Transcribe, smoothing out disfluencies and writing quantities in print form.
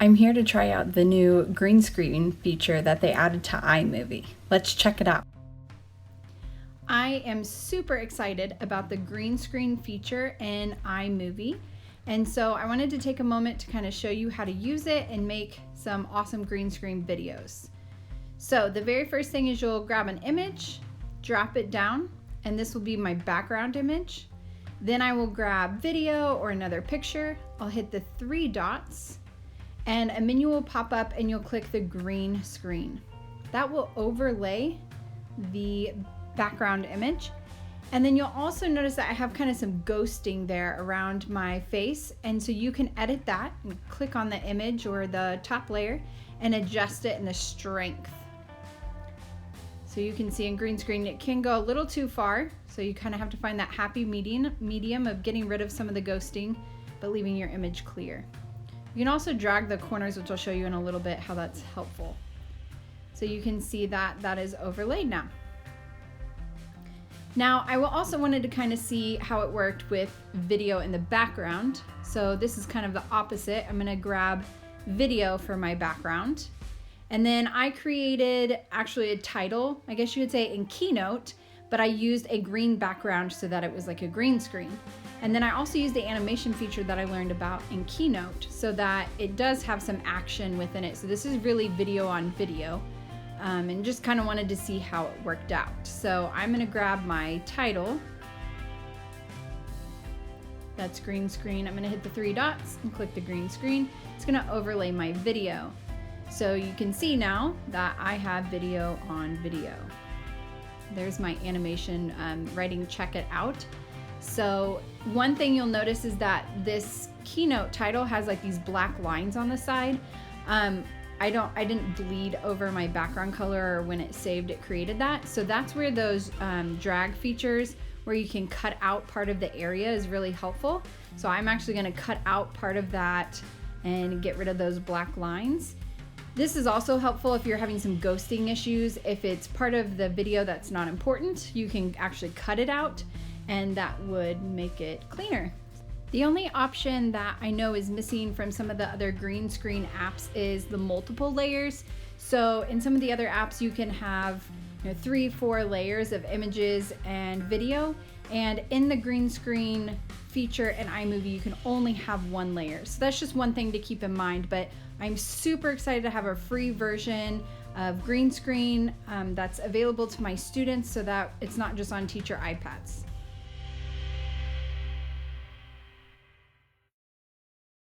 I'm here to try out the new green screen feature that they added to iMovie. Let's check it out. I am super excited about the green screen feature in iMovie. And so I wanted to take a moment to kind of show you how to use it and make some awesome green screen videos. So the very first thing is you'll grab an image, drop it down, and this will be my background image. Then I will grab video or another picture. I'll hit the three dots and a menu will pop up and you'll click the green screen. That will overlay the background image. And then you'll also notice that I have kind of some ghosting there around my face. And so you can edit that and click on the image or the top layer and adjust it in the strength. So you can see in green screen, it can go a little too far. So you kind of have to find that happy medium of getting rid of some of the ghosting, but leaving your image clear. You can also drag the corners, which I'll show you in a little bit how that's helpful. So you can see that that is overlaid now. Now, I also wanted to kind of see how it worked with video in the background. So this is kind of the opposite. I'm gonna grab video for my background. And then I created actually a title, I guess you would say in Keynote, but I used a green background so that it was like a green screen. And then I also used the animation feature that I learned about in Keynote so that it does have some action within it. So this is really video on video. And just kind of wanted to see how it worked out. So I'm gonna grab my title. That's green screen. I'm gonna hit the three dots and click the green screen. It's gonna overlay my video. So you can see now that I have video on video. There's my animation writing check it out. So one thing you'll notice is that this Keynote title has like these black lines on the side. I didn't bleed over my background color, or when it saved it created that. So that's where those drag features where you can cut out part of the area is really helpful. So I'm actually gonna cut out part of that and get rid of those black lines. This is also helpful if you're having some ghosting issues. If it's part of the video that's not important, you can actually cut it out and that would make it cleaner. The only option that I know is missing from some of the other green screen apps is the multiple layers. So in some of the other apps, you can have 3-4 layers of images and video. And in the green screen feature in iMovie, you can only have one layer. So that's just one thing to keep in mind, but I'm super excited to have a free version of green screen that's available to my students so that it's not just on teacher iPads.